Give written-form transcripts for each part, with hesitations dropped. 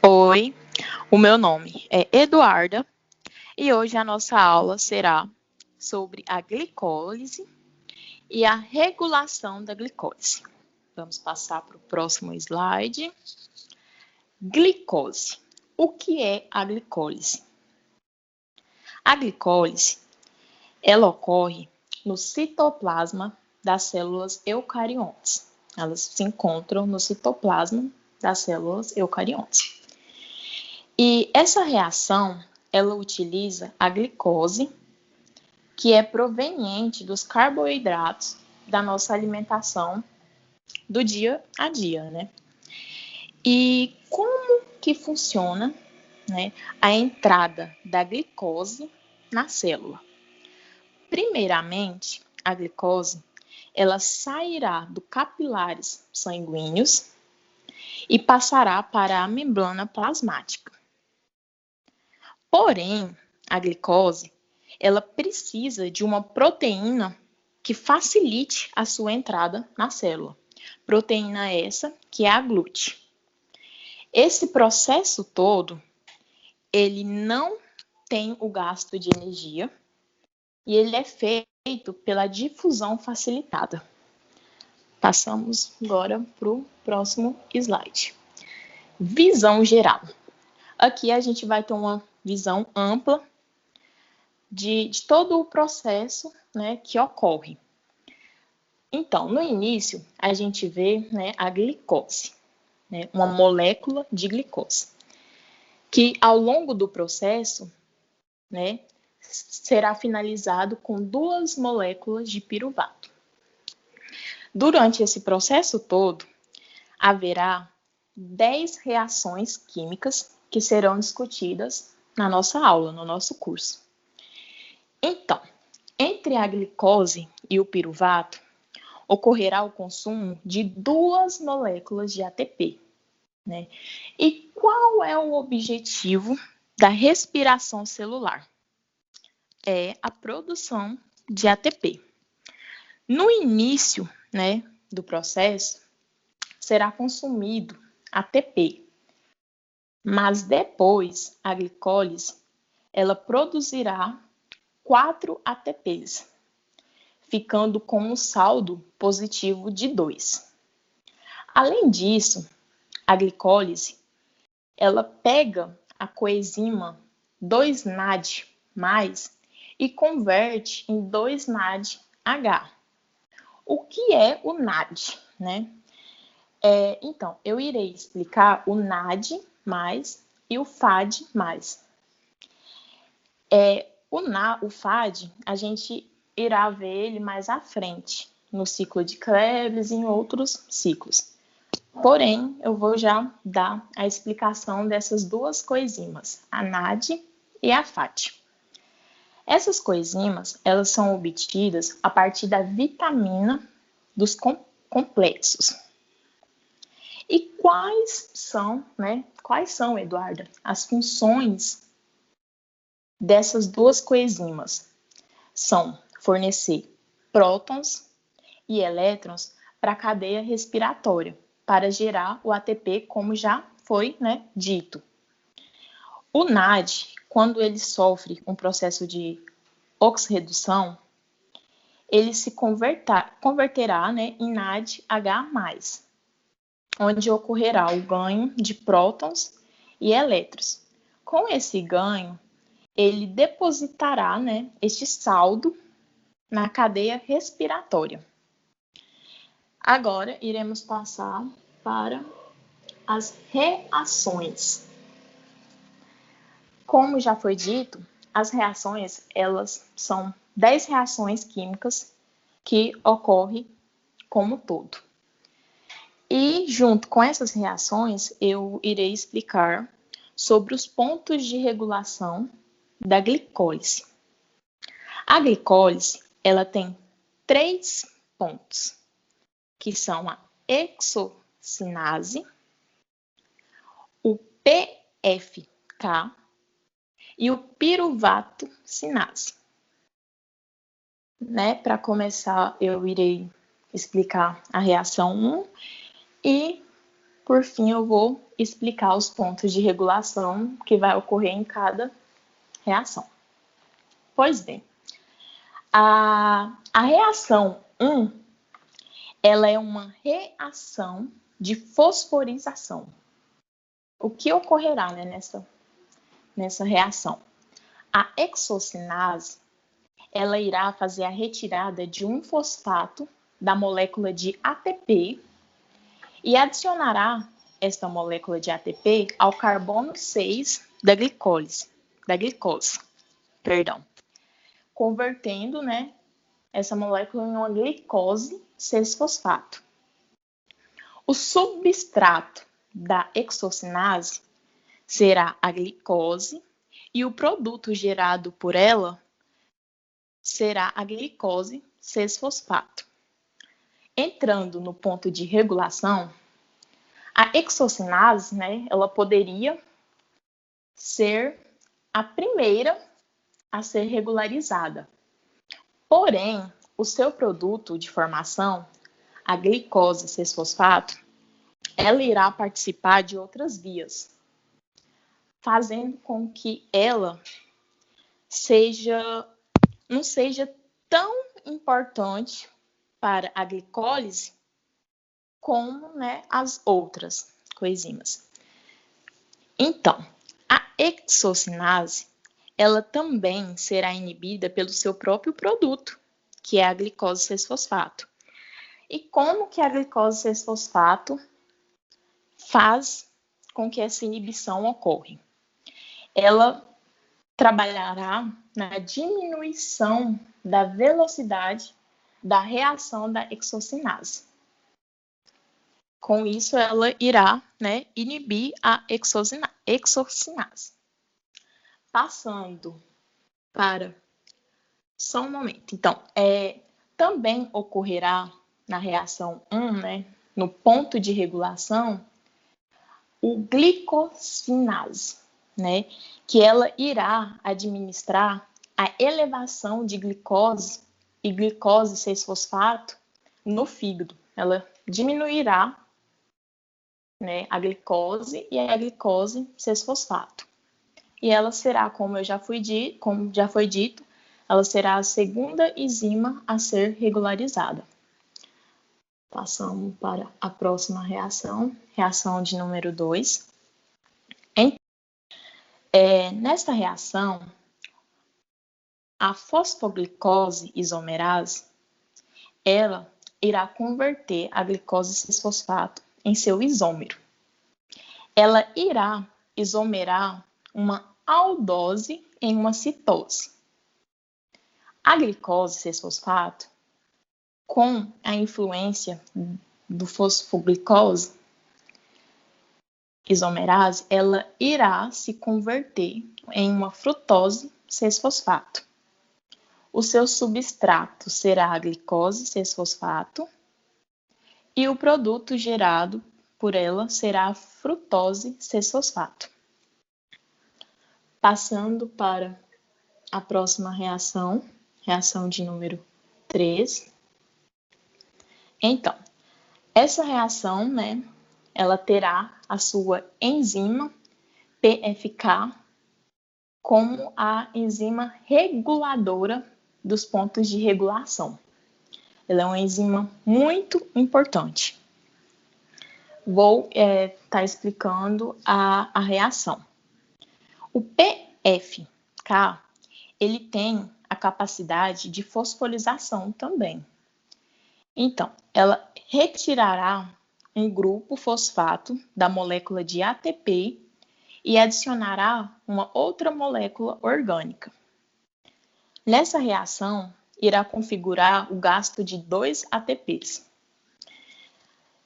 Oi, o meu nome é Eduarda e hoje a nossa aula será sobre a glicólise e a regulação da glicose. Vamos passar para o próximo slide. Glicose. O que é a glicólise? A glicólise, ela ocorre no citoplasma das células eucariontes. Elas se encontram no citoplasma das células eucariontes. E essa reação, ela utiliza a glicose, que é proveniente dos carboidratos da nossa alimentação do dia a dia, né? E como que funciona, né, a entrada da glicose na célula? Primeiramente, a glicose, ela sairá dos capilares sanguíneos e passará para a membrana plasmática. Porém, a glicose, ela precisa de uma proteína que facilite a sua entrada na célula. Proteína essa que é a glute. Esse processo todo, ele não tem o gasto de energia e ele é feito pela difusão facilitada. Passamos agora para o próximo slide. Visão geral. Aqui a gente vai ter uma visão ampla de todo o processo, né, que ocorre. Então, no início, a gente vê, né, a glicose, né, uma molécula de glicose, que ao longo do processo, né, será finalizado com 2 moléculas de piruvato. Durante esse processo todo, haverá 10 reações químicas que serão discutidas na nossa aula, no nosso curso. Então, entre a glicose e o piruvato, ocorrerá o consumo de 2 moléculas de ATP, né? E qual é o objetivo da respiração celular? É a produção de ATP. No início, né, do processo, será consumido ATP, mas depois a glicólise, ela produzirá 4 ATPs, ficando com um saldo positivo de 2. Além disso, a glicólise, ela pega a coenzima 2-NAD+, e converte em 2-NADH. O que é o NAD, né? Então, eu irei explicar o NAD+, e o FAD+. O FAD, a gente irá ver ele mais à frente, no ciclo de Krebs e em outros ciclos. Porém, eu vou já dar a explicação dessas 2 coenzimas, a NAD e a FAD. Essas coenzimas, elas são obtidas a partir da vitamina dos complexos. E quais são, Eduarda, as funções dessas 2 coenzimas? São fornecer prótons e elétrons para a cadeia respiratória, para gerar o ATP, como já foi, né, dito. O NAD, quando ele sofre um processo de oxirredução, ele se converterá, né, em NADH+, onde ocorrerá o ganho de prótons e elétrons. Com esse ganho, ele depositará, né, este saldo na cadeia respiratória. Agora, iremos passar para as reações. Como já foi dito, as reações, elas são 10 reações químicas que ocorrem como todo. E junto com essas reações, eu irei explicar sobre os pontos de regulação da glicólise. A glicólise, ela tem 3 pontos, que são a hexocinase, o PFK e o piruvato cinase. Né? Para começar, eu irei explicar a reação 1 e por fim, eu vou explicar os pontos de regulação que vai ocorrer em cada reação. Pois bem, a reação 1, ela é uma reação de fosforização. O que ocorrerá, né, nessa reação? A hexocinase, ela irá fazer a retirada de um fosfato da molécula de ATP e adicionará esta molécula de ATP ao carbono 6 da glicose, convertendo, né, essa molécula em uma glicose 6-fosfato. O substrato da hexocinase será a glicose e o produto gerado por ela será a glicose 6-fosfato. Entrando no ponto de regulação, a hexocinase, né, ela poderia ser a primeira a ser regularizada. Porém, o seu produto de formação, a glicose 6-fosfato, ela irá participar de outras vias, fazendo com que ela não seja tão importante para a glicólise como, né, as outras coenzimas. Então, a hexocinase, ela também será inibida pelo seu próprio produto, que é a glicose 6-fosfato. E como que a glicose 6-fosfato faz com que essa inibição ocorra? Ela trabalhará na diminuição da velocidade da reação da hexocinase. Com isso, ela irá, né, inibir a hexocinase. Passando para... Só um momento. Então, também ocorrerá na reação 1, né, no ponto de regulação, o glicosinase, né, que ela irá administrar a elevação de glicose e glicose 6-fosfato no fígado. Ela diminuirá, né, a glicose e a glicose 6-fosfato. E ela será, como já foi dito, ela será a segunda enzima a ser regularizada. Passamos para a próxima reação, reação de número 2. Nesta reação, a fosfoglicose isomerase, ela irá converter a glicose 6-fosfato em seu isômero. Ela irá isomerar uma aldose em uma citose. A glicose 6-fosfato, com a influência do fosfoglicose isomerase, ela irá se converter em uma frutose 6-fosfato. O seu substrato será a glicose 6-fosfato e o produto gerado por ela será a frutose 6-fosfato. Passando para a próxima reação, reação de número 3. Então, essa reação, né, ela terá a sua enzima PFK como a enzima reguladora dos pontos de regulação. Ela é uma enzima muito importante. Vou estar explicando a reação. O PFK, ele tem a capacidade de fosforização também. Então, ela retirará um grupo fosfato da molécula de ATP e adicionará uma outra molécula orgânica. Nessa reação, irá configurar o gasto de 2 ATPs.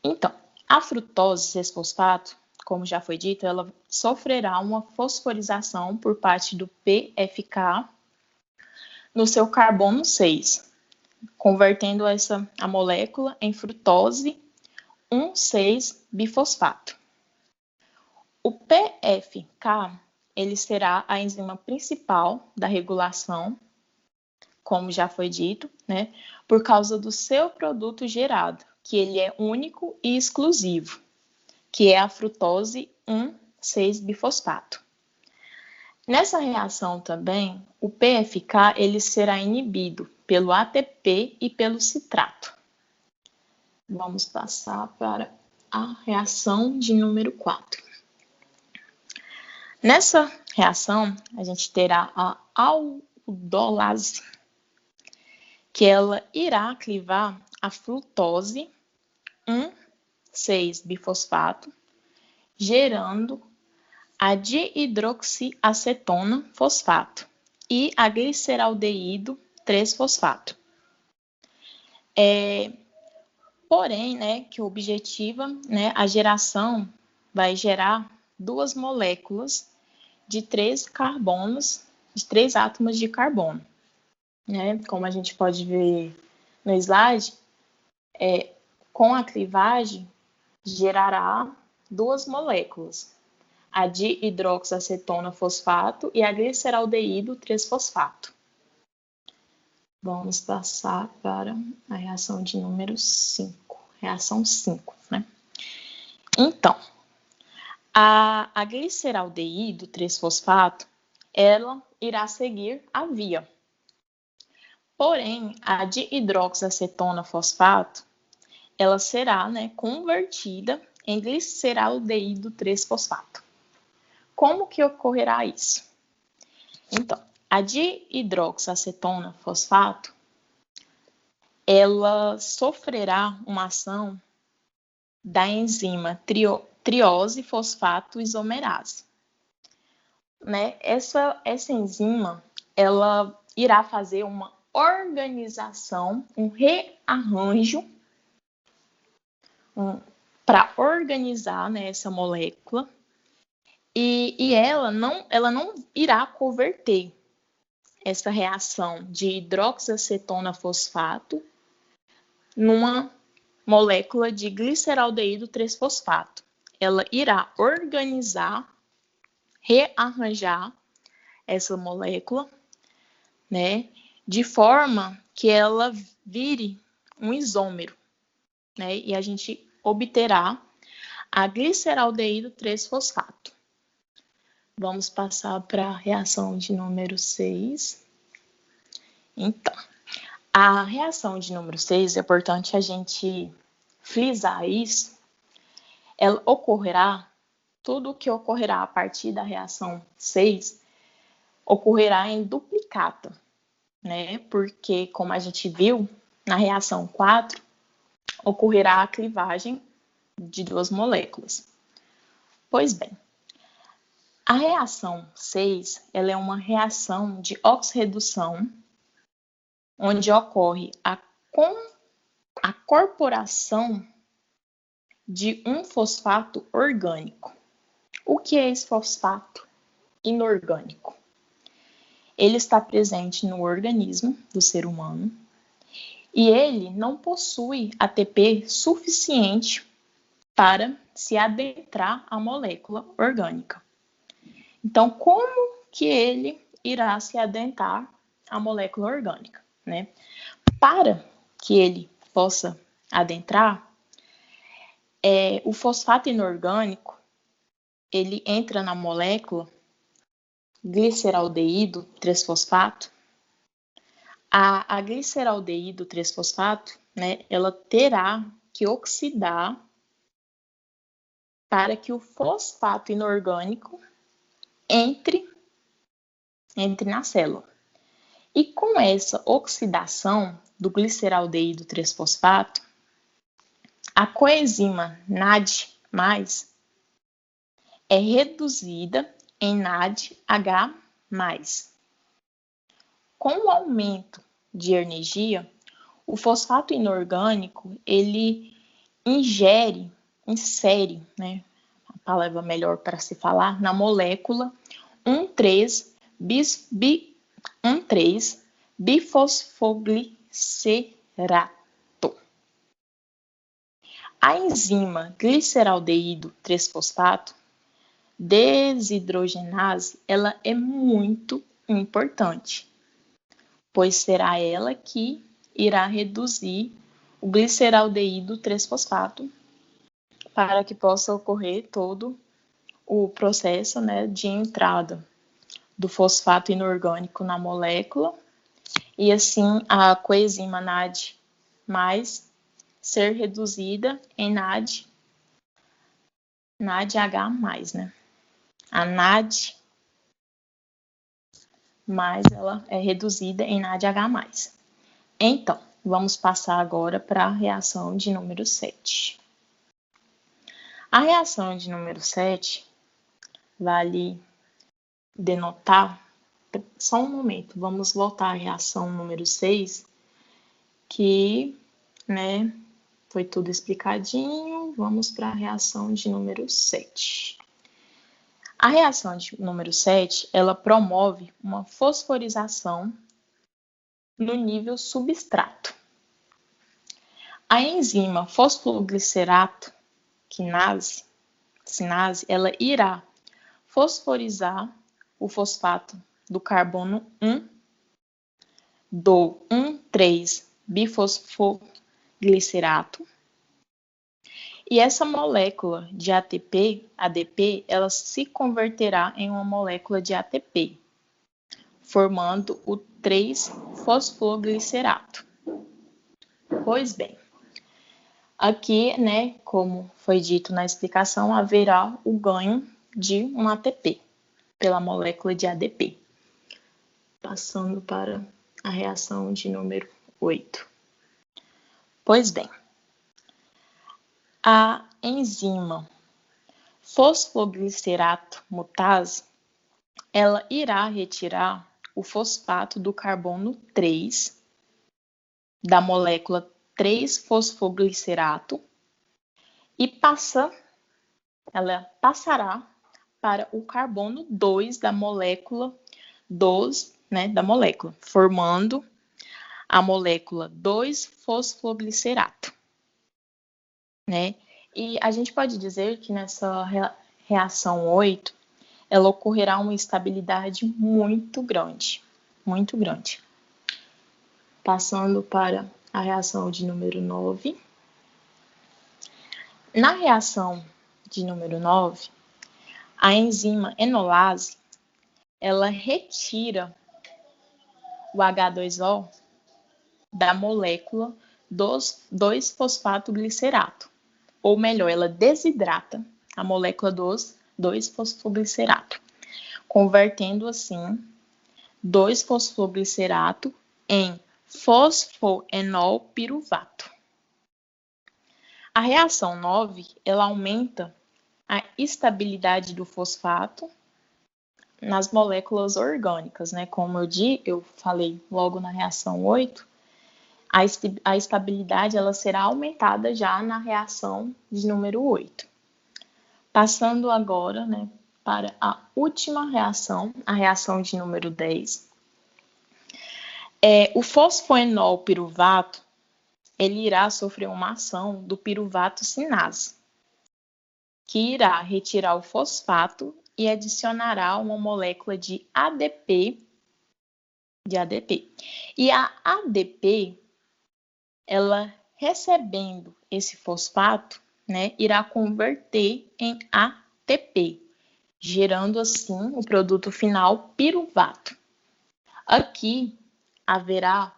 Então, a frutose 6-fosfato, como já foi dito, ela sofrerá uma fosforização por parte do PFK no seu carbono 6, convertendo a molécula em frutose 1,6-bifosfato. O PFK, ele será a enzima principal da regulação, como já foi dito, né, por causa do seu produto gerado, que ele é único e exclusivo, que é a frutose 1,6-bifosfato. Nessa reação também, o PFK ele será inibido pelo ATP e pelo citrato. Vamos passar para a reação de número 4. Nessa reação, a gente terá a aldolase, que ela irá clivar a frutose 1,6-bifosfato, gerando a dihidroxiacetona fosfato e a gliceraldeído 3-fosfato. Porém, né, que objetiva, né, a geração vai gerar duas moléculas de 3 carbonos, de 3 átomos de carbono. Né? Como a gente pode ver no slide, com a clivagem gerará duas moléculas, a dihidroxiacetona fosfato e a gliceraldeído 3-fosfato. Vamos passar para a reação de número 5. Reação 5, né? Então, a gliceraldeído 3-fosfato, ela irá seguir a via. Porém, a dihidroxiacetona fosfato, ela será, né, convertida em gliceraldeído 3-fosfato. Como que ocorrerá isso? Então, a dihidroxiacetona fosfato, ela sofrerá uma ação da enzima triose fosfato isomerase. Né? Essa enzima, ela irá fazer uma organização, um rearranjo para organizar, né, essa molécula, e ela não irá converter essa reação de hidroxiacetona fosfato numa molécula de gliceraldeído 3-fosfato. Ela irá organizar, rearranjar essa molécula, né, de forma que ela vire um isômero, né, e a gente obterá a gliceraldeído 3-fosfato. Vamos passar para a reação de número 6. Então, a reação de número 6, é importante a gente frisar isso, ela ocorrerá, tudo o que ocorrerá a partir da reação 6, ocorrerá em duplicata, né? Porque, como a gente viu, na reação 4, ocorrerá a clivagem de duas moléculas. Pois bem, a reação 6, ela é uma reação de oxirredução, onde ocorre a corporação de um fosfato orgânico. O que é esse fosfato inorgânico? Ele está presente no organismo do ser humano e ele não possui ATP suficiente para se adentrar à molécula orgânica. Então, como que ele irá se adentrar à molécula orgânica, né? Para que ele possa adentrar, o fosfato inorgânico, ele entra na molécula gliceraldeído 3-fosfato. A gliceraldeído 3-fosfato, né, ela terá que oxidar para que o fosfato inorgânico entre na célula. E com essa oxidação do gliceraldeído 3-fosfato, a coenzima NAD+, é reduzida em NADH+. Com o aumento de energia, o fosfato inorgânico, ele insere, né, a palavra melhor para se falar, na molécula 1,3-bifosfoglicerato. A enzima gliceraldeído 3-fosfato desidrogenase, ela é muito importante, pois será ela que irá reduzir o gliceraldeído 3-fosfato para que possa ocorrer todo o processo, né, de entrada do fosfato inorgânico na molécula e assim a coenzima NAD+ ser reduzida em NADH+, né? A NAD+, ela é reduzida em NADH+. Então, vamos passar agora para a reação de número 7. A reação de número 7 vale denotar, só um momento, vamos voltar à reação número 6, que, né, foi tudo explicadinho. Vamos para a reação de número 7. A reação de número 7, ela promove uma fosforização no nível substrato. A enzima fosfoglicerato quinase, ela irá fosforizar o fosfato do carbono 1 do 1,3-bifosfoglicerato. E essa molécula de ADP, ela se converterá em uma molécula de ATP, formando o 3-fosfoglicerato. Pois bem, aqui, né, como foi dito na explicação, haverá o ganho de um ATP pela molécula de ADP. Passando para a reação de número 8. Pois bem, a enzima fosfoglicerato mutase, ela irá retirar o fosfato do carbono 3 da molécula 3-fosfoglicerato e ela passará para o carbono 2 da molécula 2, né, formando a molécula 2-fosfoglicerato, né? E a gente pode dizer que nessa reação 8, ela ocorrerá uma estabilidade muito grande, muito grande. Passando para a reação de número 9. Na reação de número 9, a enzima enolase, ela retira o H2O da molécula 2-fosfatoglicerato, ou melhor, ela desidrata a molécula 2-fosfoglicerato, convertendo assim 2-fosfoglicerato em fosfoenolpiruvato. A reação 9, ela aumenta a estabilidade do fosfato nas moléculas orgânicas, né? Como eu falei logo na reação 8, a estabilidade ela será aumentada já na reação de número 8. Passando agora, né, para a última reação, a reação de número 10. O fosfoenolpiruvato, ele irá sofrer uma ação do piruvato sinase, que irá retirar o fosfato e adicionará uma molécula de ADP. E a ADP, ela recebendo esse fosfato, né, irá converter em ATP, gerando assim o produto final piruvato. Aqui haverá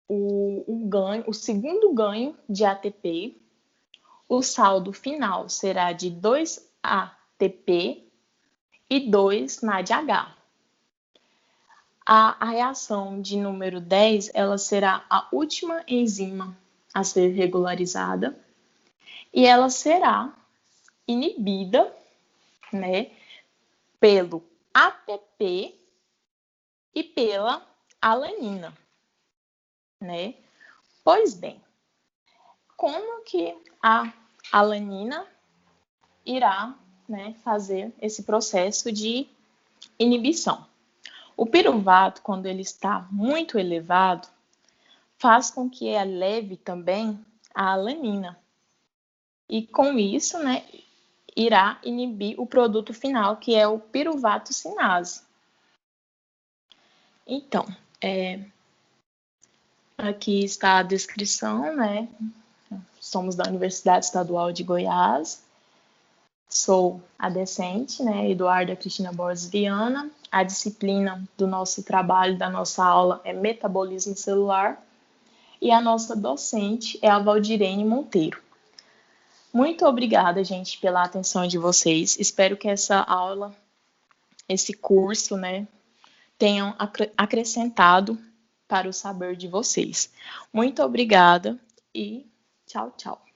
o segundo ganho de ATP. O saldo final será de 2 ATP e 2 NADH. A reação de número 10, ela será a última enzima a ser regularizada e ela será inibida, né, pelo ATP e pela alanina, né? Pois bem, como que a alanina irá, né, fazer esse processo de inibição? O piruvato, quando ele está muito elevado, faz com que eleve também a alanina. E com isso, né, irá inibir o produto final, que é o piruvato sinase. Então, aqui está a descrição, né, somos da Universidade Estadual de Goiás. Sou a docente, né, Eduarda Cristina Borges Viana. A disciplina do nosso trabalho, da nossa aula, é metabolismo celular. E a nossa docente é a Valdirene Monteiro. Muito obrigada, gente, pela atenção de vocês. Espero que essa aula, esse curso, né, tenham acrescentado para o saber de vocês. Muito obrigada e tchau, tchau.